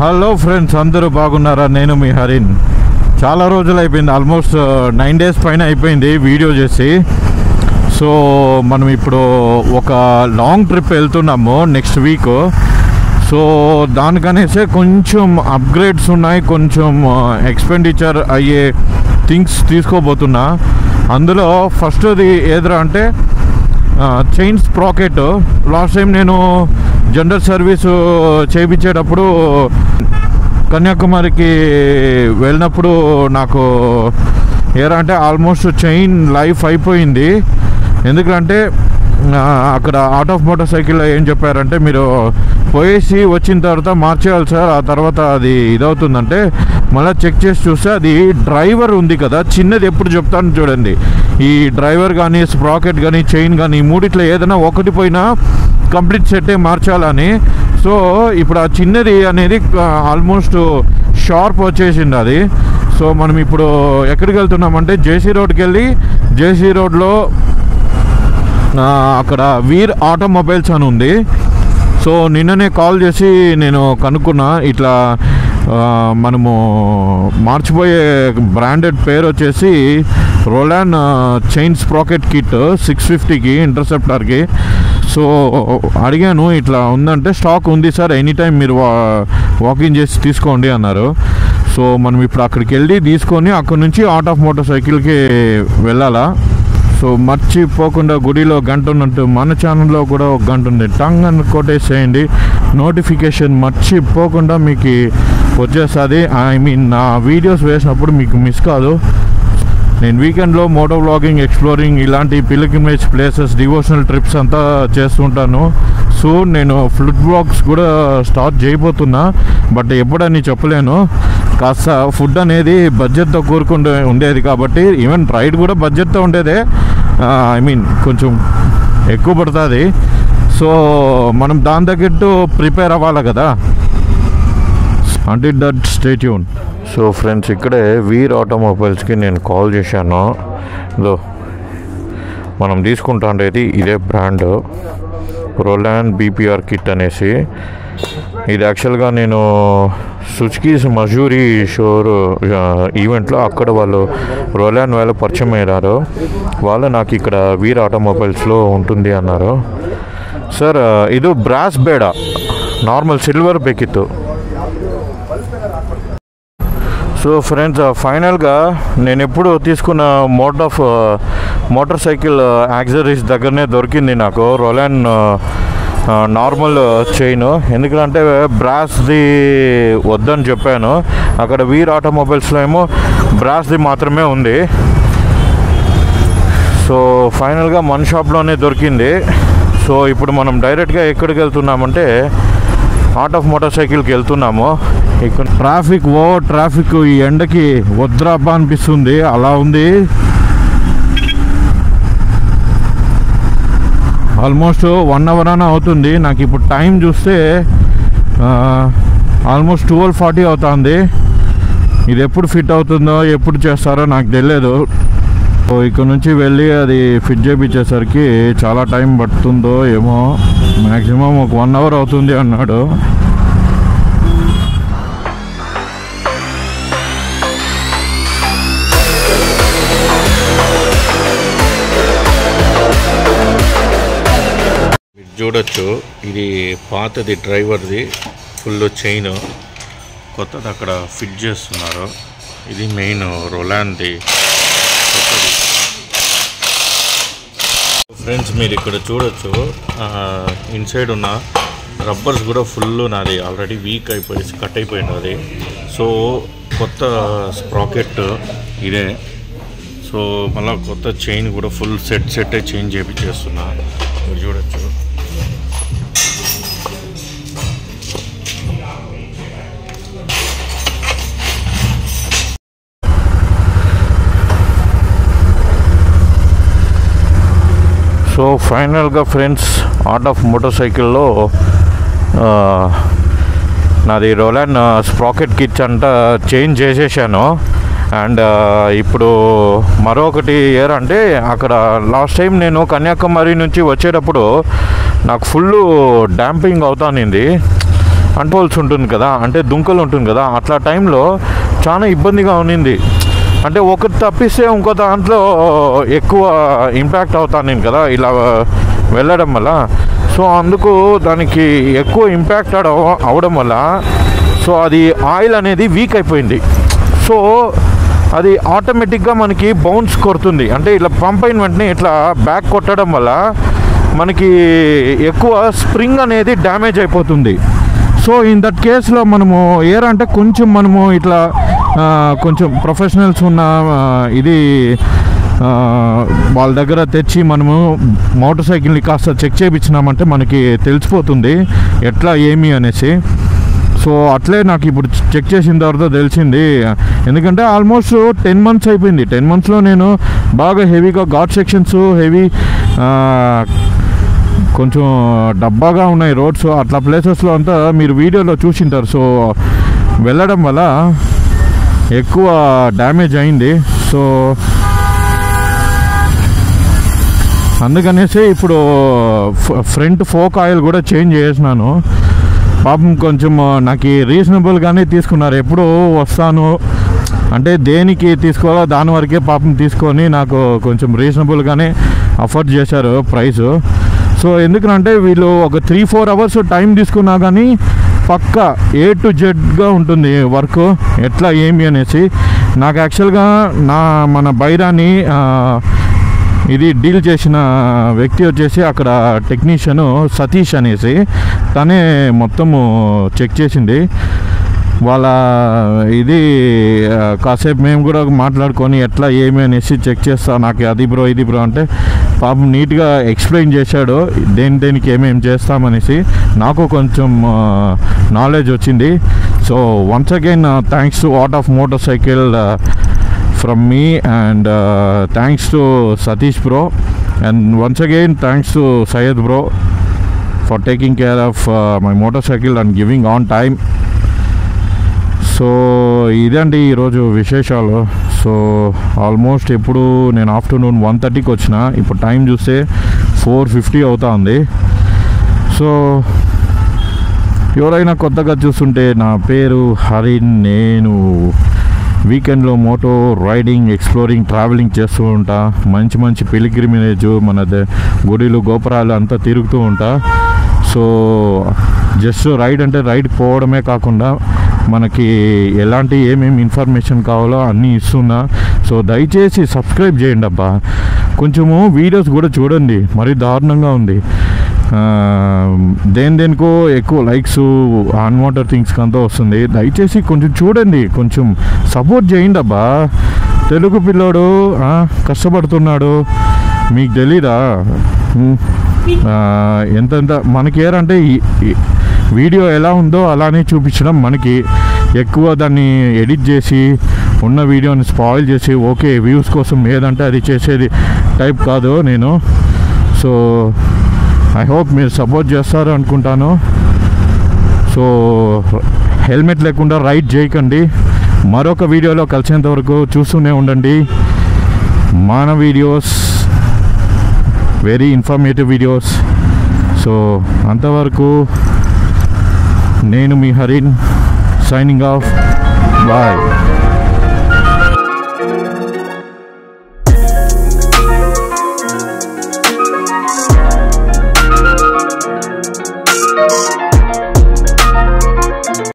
Hello friends, అందరూ బాగున్నారా? నేను మీ హరిన్. చాలా రోజులు అయిపోయింది, ఆల్మోస్ట్ 9 days పైన అయిపోయింది వీడియో చేసి. సో మనం ఇప్పుడు ఒక లాంగ్ ట్రిప్ వెళ్తున్నాము నెక్స్ట్ వీక్. సో దానికనేసే కొంచెం అప్గ్రేడ్స్ ఉన్నాయి, కొంచెం ఎక్స్పెండిచర్ అయ్యే థింగ్స్ తీసుకోబోతున్నా. అందులో ఫస్ట్ది ఏదరా అంటే చైన్ స్ప్రాకెట్. లాస్ట్ టైం నేను జనరల్ సర్వీసు చేయించేటప్పుడు కన్యాకుమారికి వెళ్ళినప్పుడు నాకు అంటే ఆల్మోస్ట్ చైన్ లైఫ్ అయిపోయింది. ఎందుకంటే అక్కడ ఆర్ట్ ఆఫ్ మోటార్ సైకిల్లో ఏం చెప్పారంటే, మీరు పోయేసి వచ్చిన తర్వాత మార్చేయాలి సార్, ఆ తర్వాత అది ఇదవుతుందంటే మళ్ళీ చెక్ చేసి చూస్తే అది డ్రైవర్ ఉంది కదా, చిన్నది ఎప్పుడు చెప్తాను చూడండి, ఈ డ్రైవర్ కానీ స్ప్రాకెట్ కానీ చైన్ కానీ మూడిట్లో ఏదైనా ఒకటి పోయినా కంప్లీట్ సెట్టే మార్చాలని. సో ఇప్పుడు ఆ చిన్నది అనేది ఆల్మోస్ట్ షార్ప్ వచ్చేసింది అది. సో మనం ఇప్పుడు ఎక్కడికి వెళ్తున్నామంటే జేసీ రోడ్కి వెళ్ళి, జేసీ రోడ్లో అక్కడ వీర్ ఆటోమొబైల్స్ అని ఉంది. సో నిన్ననే కాల్ చేసి నేను కనుక్కున్నా, ఇట్లా మనము మార్చిపోయే బ్రాండెడ్ పేరు వచ్చేసి రోలాన్ చైన్ స్ప్రాకెట్ కిట్ 650కి ఇంటర్సెప్టర్కి. సో అడిగాను, ఇట్లా ఉందంటే స్టాక్ ఉంది సార్, ఎనీ టైం మీరు వాకింగ్ చేసి తీసుకోండి అన్నారు. సో మనం ఇప్పుడు అక్కడికి వెళ్ళి తీసుకొని అక్కడి నుంచి ఆర్ట్ ఆఫ్ మోటార్ సైకిల్కి వెళ్ళాలా. సో మర్చిపోకుండా గుడిలో గంట ఉన్నట్టు మన ఛానల్లో కూడా ఒక గంట ఉంది, టంగ్ అని కొట్టేసేయండి, నోటిఫికేషన్ మర్చిపోకుండా మీకు వచ్చేస్తుంది. నా వీడియోస్ వేసినప్పుడు మీకు మిస్ కాదు. నేను వీకెండ్లో మోటో వ్లాగింగ్, ఎక్స్ప్లోరింగ్, ఇలాంటి పిల్గ్రిమేజ్ ప్లేసెస్, డివోషనల్ ట్రిప్స్ అంతా చేస్తుంటాను. సో నేను ఫుడ్ బ్లాగ్స్ కూడా స్టార్ట్ చేయబోతున్నా, బట్ ఎప్పుడని చెప్పలేను. కాస్త ఫుడ్ అనేది బడ్జెట్తో కూరుకుంటూ ఉండేది కాబట్టి, ఈవెన్ రైడ్ కూడా బడ్జెట్తో ఉండేదే, కొంచెం ఎక్కువ పడుతుంది. సో మనం దాని తగ్గట్టు ప్రిపేర్ అవ్వాలి కదా. Until that stay tune. So friends, ఇక్కడే వీర్ ఆటోమొబైల్స్కి నేను కాల్ చేశాను. ఇదో మనం తీసుకుంటా ఉండేది ఇదే బ్రాండ్, రోలాన్ బీపీఆర్ కిట్ అనేసి. ఇది యాక్చువల్గా నేను సుజుకీస్ మజూరీ షోర్ ఈవెంట్లో అక్కడ వాళ్ళు రోలాన్ వాళ్ళు పరిచయం అయ్యారు. వాళ్ళు నాకు ఇక్కడ వీర్ ఆటోమొబైల్స్లో ఉంటుంది అన్నారు. సార్ ఇది బ్రాస్ బేడా, నార్మల్ సిల్వర్ బెకిత్. సో ఫ్రెండ్స్, ఫైనల్గా నేను ఎప్పుడు తీసుకున్న మోటార్ సైకిల్ యాక్సరీస్ దగ్గరనే దొరికింది నాకు రోలాన్ నార్మల్ చైన్. ఎందుకంటే బ్రాస్ది వద్దని చెప్పాను, అక్కడ వీర్ ఆటోమొబైల్స్లో ఏమో బ్రాస్ది మాత్రమే ఉంది. సో ఫైనల్గా మన షాప్లోనే దొరికింది. సో ఇప్పుడు మనం డైరెక్ట్గా ఎక్కడికి వెళ్తున్నామంటే ఆర్ట్ ఆఫ్ మోటార్ సైకిల్కి వెళ్తున్నాము. ఇక్కడ ట్రాఫిక్ ఈ ఎండకి వద్రాబ్బా అనిపిస్తుంది, అలా ఉంది. ఆల్మోస్ట్ 1 hour అయినా అవుతుంది. నాకు ఇప్పుడు టైం చూస్తే ఆల్మోస్ట్ 12:40 అవుతుంది. ఇది ఎప్పుడు ఫిట్ అవుతుందో, ఎప్పుడు చేస్తారో నాకు తెలియదు. సో ఇక్కడ నుంచి వెళ్ళి అది ఫిట్ చేయించేసరికి చాలా టైం పడుతుందో ఏమో, మ్యాక్సిమం ఒక 1 hour అవుతుంది అన్నాడు. చూడొచ్చు, ఇది పాతది డ్రైవర్ది ఫుల్ చైన్, కొత్తది అక్కడ ఫిట్ చేస్తున్నారు. ఇది మెయిన్ రోలాన్ది కొత్తది. ఫ్రెండ్స్, మీరు ఇక్కడ చూడొచ్చు, ఇన్సైడ్ ఉన్న రబ్బర్స్ కూడా ఫుల్ నాది ఆల్రెడీ వీక్ అయిపోయి కట్ అయిపోయింది అది. సో కొత్త స్ప్రాకెట్ ఇదే. సో మళ్ళీ కొత్త చైన్ కూడా ఫుల్ సెట్టే చేంజ్ చేయించేస్తున్నా, మీరు చూడొచ్చు. సో ఫైనల్గా ఫ్రెండ్స్, ఆర్ట్ ఆఫ్ మోటార్ సైకిల్లో నాది రోలాన్ స్ప్రాకెట్ కిట్స్ అంతా చేంజ్ చేసేసాను. అండ్ ఇప్పుడు మరొకటి ఏంటంటే, అక్కడ లాస్ట్ టైం నేను కన్యాకుమారి నుంచి వచ్చేటప్పుడు నాకు ఫుల్ డాంపింగ్ అవుతానింది. అంటోల్స్ ఉంటుంది కదా, అంటే దుంకలు ఉంటుంది కదా, అట్లా టైంలో చాలా ఇబ్బందిగా ఉన్నింది. అంటే ఒకటి తప్పిస్తే ఇంకో దాంట్లో ఎక్కువ ఇంపాక్ట్ అవుతాను నేను కదా ఇలా వెళ్ళడం వల్ల. సో అందుకు దానికి ఎక్కువ ఇంపాక్ట్ అవడం వల్ల సో అది ఆయిల్ అనేది వీక్ అయిపోయింది. సో అది ఆటోమేటిక్గా మనకి బౌన్స్ కొడుతుంది. అంటే ఇట్లా పంప్ అయిన వెంటనే ఇట్లా బ్యాక్ కొట్టడం వల్ల మనకి ఎక్కువ స్ప్రింగ్ అనేది డ్యామేజ్ అయిపోతుంది. సో ఇన్ దట్ కేసులో మనము అంటే కొంచెం మనము ఇట్లా కొంచెం ప్రొఫెషనల్స్ ఉన్న ఇది వాళ్ళ దగ్గర తెచ్చి మనము మోటార్ సైకిల్ని కాస్త చెక్ చేయించినామంటే మనకి తెలిసిపోతుంది ఎట్లా ఏమి అనేసి. సో అట్లే నాకు ఇప్పుడు చెక్ చేసిన తర్వాత తెలిసింది. ఎందుకంటే ఆల్మోస్ట్ 10 months అయిపోయింది. 10 monthsలో నేను బాగా హెవీగా ఘాట్ సెక్షన్స్, హెవీ కొంచెం డబ్బాగా ఉన్నాయి రోడ్స్, అట్లా ప్లేసెస్లో అంతా మీరు వీడియోలో చూసింటారు. సో వెళ్ళడం వల్ల ఎక్కువ డ్యామేజ్ అయింది. సో అందుకనేసి ఇప్పుడు ఫ్రంట్ ఫోక్ ఆయిల్ కూడా చేంజ్ చేసినాను. పాపం కొంచెం నాకు రీజనబుల్గానే తీసుకున్నారు. ఎప్పుడు వస్తాను అంటే దేనికి తీసుకోవాలో దాని వరకే పాపం తీసుకొని నాకు కొంచెం రీజనబుల్గానే అఫోర్డ్ చేశారు ప్రైసు. సో ఎందుకంటే వీళ్ళు ఒక 3-4 hours టైం తీసుకున్నా కానీ పక్కా A to Z ఉంటుంది వర్క్ ఎట్లా ఏమి అనేసి. నాకు యాక్చువల్గా మన బైరాని ఇది డీల్ చేసిన వ్యక్తి వచ్చేసి అక్కడ టెక్నీషియను సతీష్ అనేసి, తనే మొత్తము చెక్ చేసింది. వాళ్ళ ఇది కాసేపు మేము కూడా మాట్లాడుకొని ఎట్లా ఏమి అనేసి చెక్ చేస్తా, నాకు అది బ్రో ఇది బ్రో అంటే పాపం నీట్గా ఎక్స్ప్లెయిన్ చేశాడు దేనికి ఏమేమి చేస్తామనేసి. నాకు కొంచెం నాలెడ్జ్ వచ్చింది. So once again thanks to art of motor cycle from me, and thanks to Satish bro, and once again thanks to Syed bro for taking care of my motorcycle and giving on time. So ఇదండి ఈరోజు విశేషాలు. So almost ఇప్పుడు నేను afternoon 1:30కి వచ్చిన, ఇప్పుడు time చూస్తే 4:50 అవుతా ఉంది. సో ఎవరైనా కొత్తగా చూస్తుంటే నా పేరు హరిన్. నేను వీకెండ్లో మోటో రైడింగ్, ఎక్స్ప్లోరింగ్, ట్రావెలింగ్ చేస్తూ ఉంటా. మంచి పిలిగ్రిమేజ్, మన గుడిలు గోపురాలు అంతా తిరుగుతూ ఉంటా. సో జస్ట్ రైడ్ అంటే రైడ్ పోవడమే కాకుండా మనకి ఎలాంటి ఏమేమి ఇన్ఫర్మేషన్ కావాలో అన్నీ ఇస్తున్నా. సో దయచేసి సబ్స్క్రైబ్ చేయండి అబ్బా. కొంచెము వీడియోస్ కూడా చూడండి, మరీ దారుణంగా ఉంది. దేనికో ఎక్కువ లైక్స్ అన్వాంటెడ్ థింగ్స్కి అంతా వస్తుంది. దయచేసి కొంచెం చూడండి, కొంచెం సపోర్ట్ చేయండి అబ్బా. తెలుగు పిల్లోడు కష్టపడుతున్నాడు, మీకు తెలీదా? ఎంతెంత మనకి ఏరంటే వీడియో ఎలా ఉందో అలానే చూపించడం, మనకి ఎక్కువ దాన్ని ఎడిట్ చేసి ఉన్న వీడియోని స్పాయిల్ చేసి ఓకే వ్యూస్ కోసం ఏదంటే అది చేసేది టైప్ కాదు నేను. సో ఐ హోప్ మీరు సపోర్ట్ చేస్తారు అనుకుంటాను. సో హెల్మెట్ లేకుండా రైడ్ చేయకండి. మరొక వీడియోలో కలిసేంత వరకు చూస్తూనే ఉండండి మన videos, very informative videos. So అంతవరకు నేను మీ హరిన్, సైనింగ్ ఆఫ్, బాయ్.